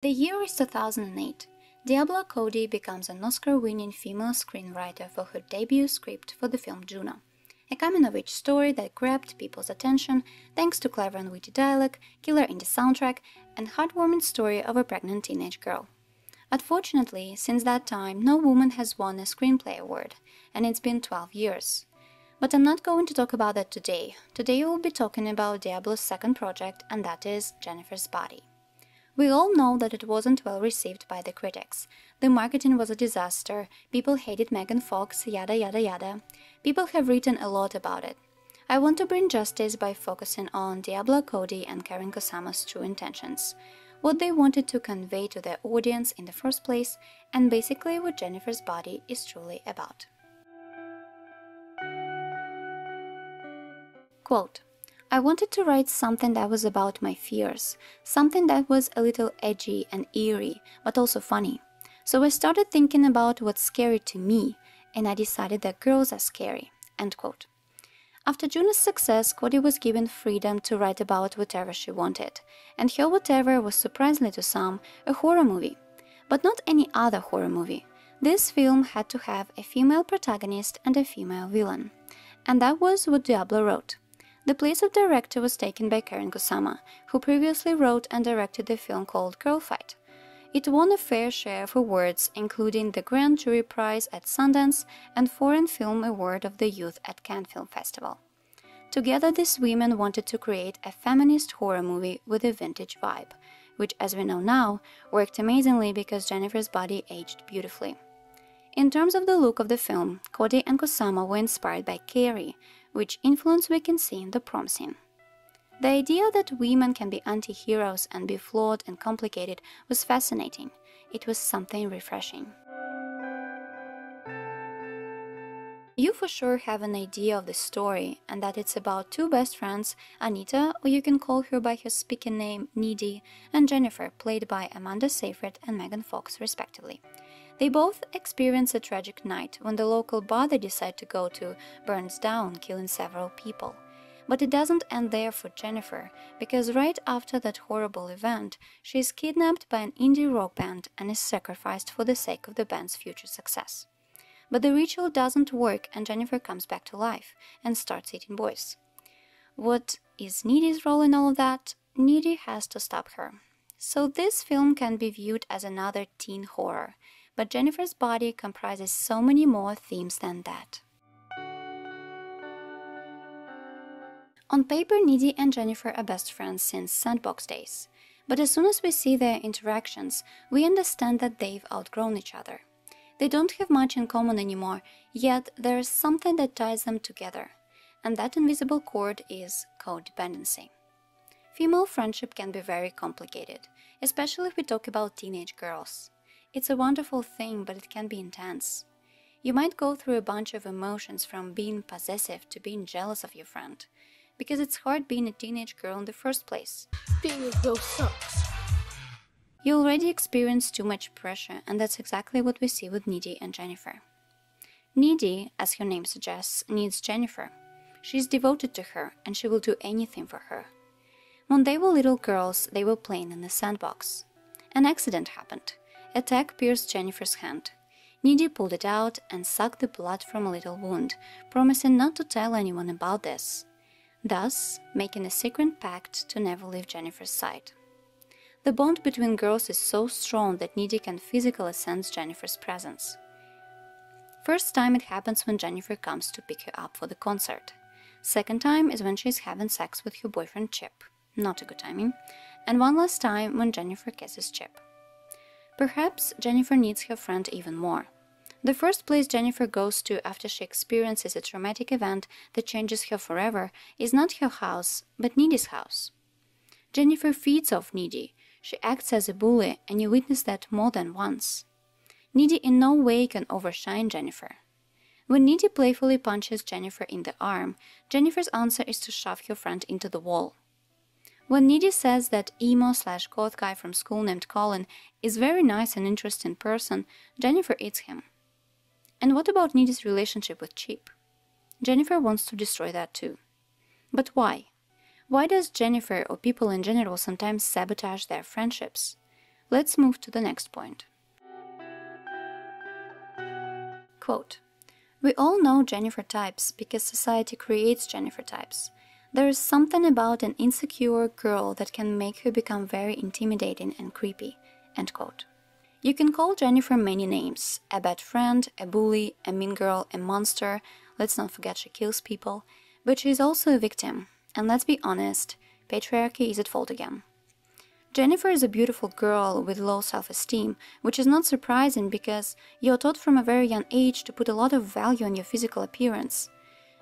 The year is 2008. Diablo Cody becomes an Oscar-winning female screenwriter for her debut script for the film Juno, a coming-of-age story that grabbed people's attention thanks to clever and witty dialogue, killer indie soundtrack, and heartwarming story of a pregnant teenage girl. Unfortunately, since that time, no woman has won a screenplay award, and it's been 12 years. But I'm not going to talk about that today. Today we'll be talking about Diablo's second project, and that is Jennifer's Body. We all know that it wasn't well received by the critics. The marketing was a disaster, people hated Megan Fox, yada yada yada. People have written a lot about it. I want to bring justice by focusing on Diablo Cody and Karyn Kusama's true intentions, what they wanted to convey to their audience in the first place, and basically what Jennifer's Body is truly about. Quote, I wanted to write something that was about my fears, something that was a little edgy and eerie, but also funny. So I started thinking about what's scary to me, and I decided that girls are scary. End quote. After Juno's success, Cody was given freedom to write about whatever she wanted, and her whatever was surprisingly to some a horror movie. But not any other horror movie. This film had to have a female protagonist and a female villain. And that was what Diablo wrote. The place of director was taken by Karyn Kusama, who previously wrote and directed the film called Girl Fight. It won a fair share of awards, including the Grand Jury Prize at Sundance and Foreign Film Award of the Youth at Cannes Film Festival. Together, these women wanted to create a feminist horror movie with a vintage vibe, which, as we know now, worked amazingly because Jennifer's Body aged beautifully. In terms of the look of the film, Cody and Kusama were inspired by Karyn, which influence we can see in the prom scene. The idea that women can be anti-heroes and be flawed and complicated was fascinating. It was something refreshing. You for sure have an idea of the story, and that it's about two best friends, Anita, or you can call her by her speaking name, Needy, and Jennifer, played by Amanda Seyfried and Megan Fox, respectively. They both experience a tragic night when the local bar they decide to go to burns down, killing several people. But it doesn't end there for Jennifer, because right after that horrible event, she is kidnapped by an indie rock band and is sacrificed for the sake of the band's future success. But the ritual doesn't work and Jennifer comes back to life and starts eating boys. What is Needy's role in all of that? Needy has to stop her. So this film can be viewed as another teen horror. But Jennifer's Body comprises so many more themes than that. On paper, Needy and Jennifer are best friends since Sandbox days. But as soon as we see their interactions, we understand that they've outgrown each other. They don't have much in common anymore, yet there is something that ties them together. And that invisible cord is codependency. Female friendship can be very complicated, especially if we talk about teenage girls. It's a wonderful thing, but it can be intense. You might go through a bunch of emotions from being possessive to being jealous of your friend, because it's hard being a teenage girl in the first place. Being a girl sucks. You already experience too much pressure, and that's exactly what we see with Needy and Jennifer. Needy, as her name suggests, needs Jennifer. She's devoted to her, and she will do anything for her. When they were little girls, they were playing in the sandbox. An accident happened. A tag pierced Jennifer's hand. Needy pulled it out and sucked the blood from a little wound, promising not to tell anyone about this, thus making a secret pact to never leave Jennifer's side. The bond between girls is so strong that Needy can physically sense Jennifer's presence. First time it happens when Jennifer comes to pick her up for the concert. Second time is when she's having sex with her boyfriend Chip. Not a good timing. And one last time when Jennifer kisses Chip. Perhaps Jennifer needs her friend even more. The first place Jennifer goes to after she experiences a traumatic event that changes her forever is not her house, but Needy's house. Jennifer feeds off Needy. She acts as a bully, and you witness that more than once. Needy in no way can overshine Jennifer. When Needy playfully punches Jennifer in the arm, Jennifer's answer is to shove her friend into the wall. When Needy says that emo/goth guy from school named Colin is very nice and interesting person, Jennifer eats him. And what about Needy's relationship with Chip? Jennifer wants to destroy that too. But why? Why does Jennifer or people in general sometimes sabotage their friendships? Let's move to the next point. Quote, "We all know Jennifer types because society creates Jennifer types. There is something about an insecure girl that can make her become very intimidating and creepy." End quote. You can call Jennifer many names: a bad friend, a bully, a mean girl, a monster. Let's not forget she kills people. But she's also a victim. And let's be honest, patriarchy is at fault again. Jennifer is a beautiful girl with low self-esteem, which is not surprising because you're taught from a very young age to put a lot of value on your physical appearance.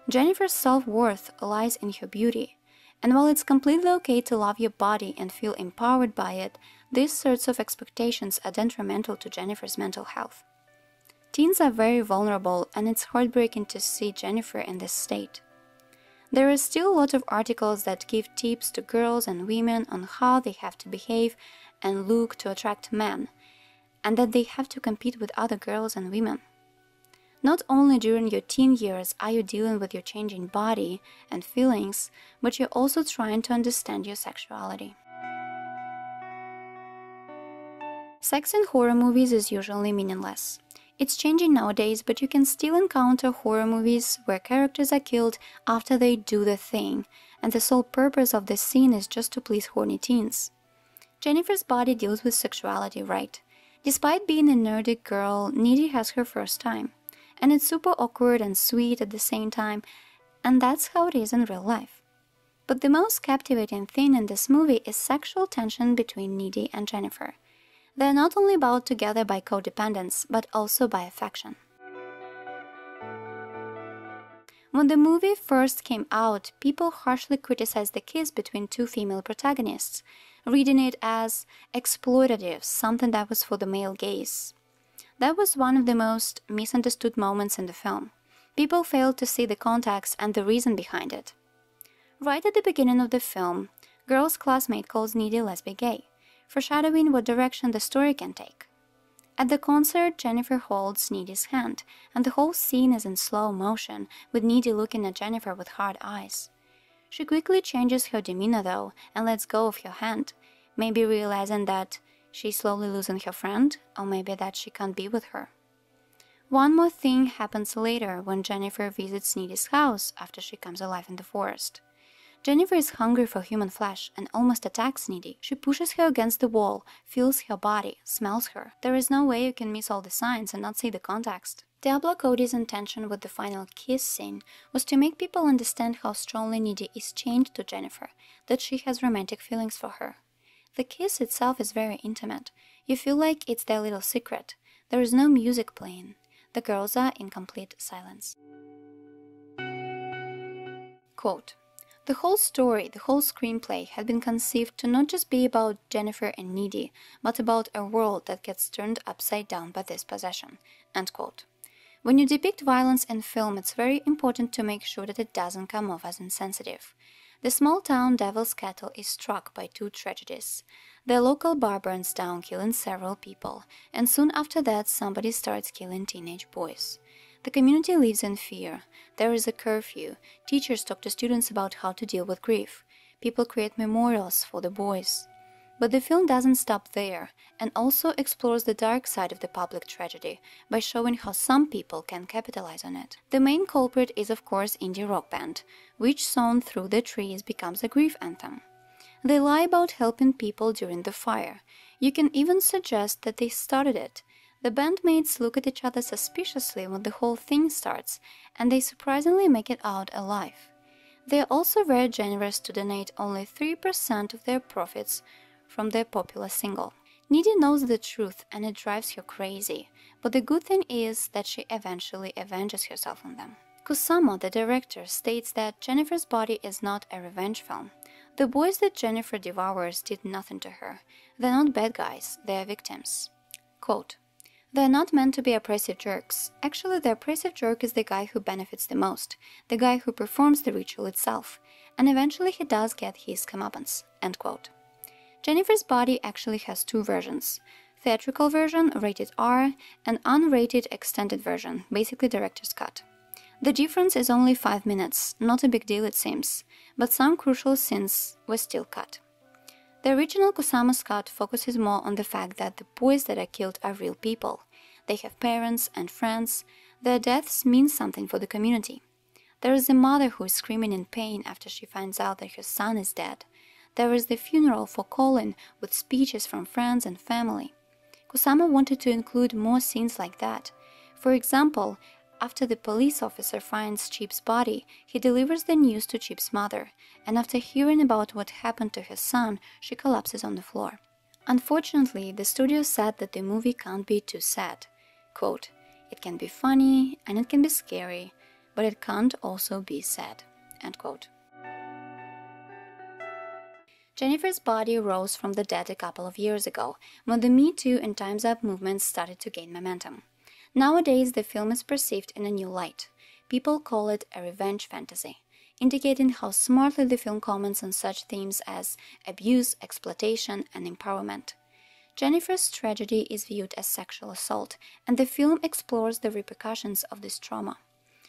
Jennifer's self-worth lies in her beauty. And while it's completely okay to love your body and feel empowered by it, these sorts of expectations are detrimental to Jennifer's mental health. Teens are very vulnerable, and it's heartbreaking to see Jennifer in this state. There are still a lot of articles that give tips to girls and women on how they have to behave and look to attract men, and that they have to compete with other girls and women. Not only during your teen years are you dealing with your changing body and feelings, but you're also trying to understand your sexuality. Sex in horror movies is usually meaningless. It's changing nowadays, but you can still encounter horror movies where characters are killed after they do the thing, and the sole purpose of the scene is just to please horny teens. Jennifer's body deals with sexuality right. Despite being a nerdy girl, Needy has her first time. And it's super awkward and sweet at the same time, and that's how it is in real life. But the most captivating thing in this movie is sexual tension between Needy and Jennifer. They're not only bound together by codependence, but also by affection. When the movie first came out, people harshly criticized the kiss between two female protagonists, reading it as exploitative, something that was for the male gaze. That was one of the most misunderstood moments in the film. People failed to see the context and the reason behind it. Right at the beginning of the film, girl's classmate calls Needy lesbian gay, foreshadowing what direction the story can take. At the concert, Jennifer holds Needy's hand, and the whole scene is in slow motion, with Needy looking at Jennifer with hard eyes. She quickly changes her demeanor though, and lets go of her hand, maybe realizing that she's slowly losing her friend, or maybe that she can't be with her. One more thing happens later when Jennifer visits Needy's house after she comes alive in the forest. Jennifer is hungry for human flesh and almost attacks Needy. She pushes her against the wall, feels her body, smells her. There is no way you can miss all the signs and not see the context. Diablo Cody's intention with the final kiss scene was to make people understand how strongly Needy is chained to Jennifer, that she has romantic feelings for her. The kiss itself is very intimate. You feel like it's their little secret. There is no music playing. The girls are in complete silence. Quote, "The whole story, the whole screenplay had been conceived to not just be about Jennifer and Needy, but about a world that gets turned upside down by this possession." End quote. When you depict violence in film, it's very important to make sure that it doesn't come off as insensitive. The small-town Devil's Kettle is struck by two tragedies. The local bar burns down, killing several people, and soon after that somebody starts killing teenage boys. The community lives in fear. There is a curfew. Teachers talk to students about how to deal with grief. People create memorials for the boys. But the film doesn't stop there, and also explores the dark side of the public tragedy by showing how some people can capitalize on it. The main culprit is of course indie rock band, which song Through the Trees becomes a grief anthem. They lie about helping people during the fire. You can even suggest that they started it. The bandmates look at each other suspiciously when the whole thing starts, and they surprisingly make it out alive. They are also very generous to donate only 3% of their profits from their popular single. Needy knows the truth and it drives her crazy, but the good thing is that she eventually avenges herself on them. Kusama, the director, states that Jennifer's Body is not a revenge film. The boys that Jennifer devours did nothing to her. They're not bad guys, they are victims. Quote, "They're not meant to be oppressive jerks. Actually, the oppressive jerk is the guy who benefits the most, the guy who performs the ritual itself, and eventually he does get his comeuppance." End quote. Jennifer's Body actually has two versions: theatrical version, rated R, and unrated extended version, basically director's cut. The difference is only 5 minutes, not a big deal it seems, but some crucial scenes were still cut. The original Kusama's cut focuses more on the fact that the boys that are killed are real people. They have parents and friends. Their deaths mean something for the community. There is a mother who is screaming in pain after she finds out that her son is dead. There is the funeral for Karyn with speeches from friends and family. Kusama wanted to include more scenes like that. For example, after the police officer finds Chip's body, he delivers the news to Chip's mother, and after hearing about what happened to her son, she collapses on the floor. Unfortunately, the studio said that the movie can't be too sad. Quote, "It can be funny and it can be scary, but it can't also be sad." End quote. Jennifer's body rose from the dead a couple of years ago, when the Metoo and Time's Up movements started to gain momentum. Nowadays, the film is perceived in a new light. People call it a revenge fantasy, indicating how smartly the film comments on such themes as abuse, exploitation, and empowerment. Jennifer's tragedy is viewed as sexual assault, and the film explores the repercussions of this trauma.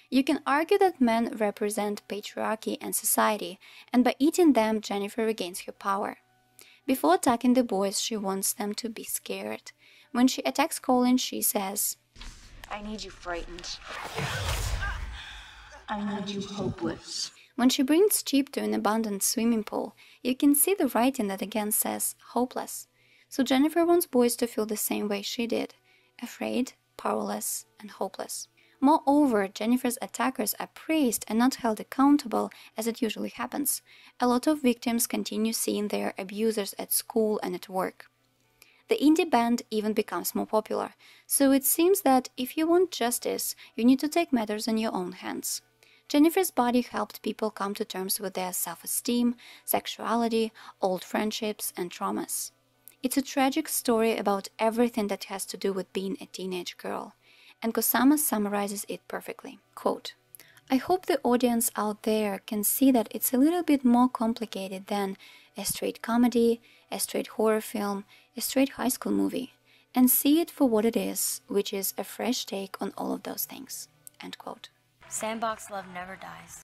You can argue that men represent patriarchy and society, and by eating them, Jennifer regains her power. Before attacking the boys, she wants them to be scared. When she attacks Karyn, she says, "I need you frightened. I need you hopeless." When she brings Chip to an abandoned swimming pool, you can see the writing that again says hopeless. So Jennifer wants boys to feel the same way she did, afraid, powerless, and hopeless. Moreover, Jennifer's attackers are praised and not held accountable, as it usually happens. A lot of victims continue seeing their abusers at school and at work. The indie band even becomes more popular, so it seems that if you want justice, you need to take matters in your own hands. Jennifer's body helped people come to terms with their self-esteem, sexuality, old friendships, and traumas. It's a tragic story about everything that has to do with being a teenage girl, and Kusama summarizes it perfectly. Quote, "I hope the audience out there can see that it's a little bit more complicated than a straight comedy, a straight horror film, a straight high school movie, and see it for what it is, which is a fresh take on all of those things." End quote. Sandbox love never dies.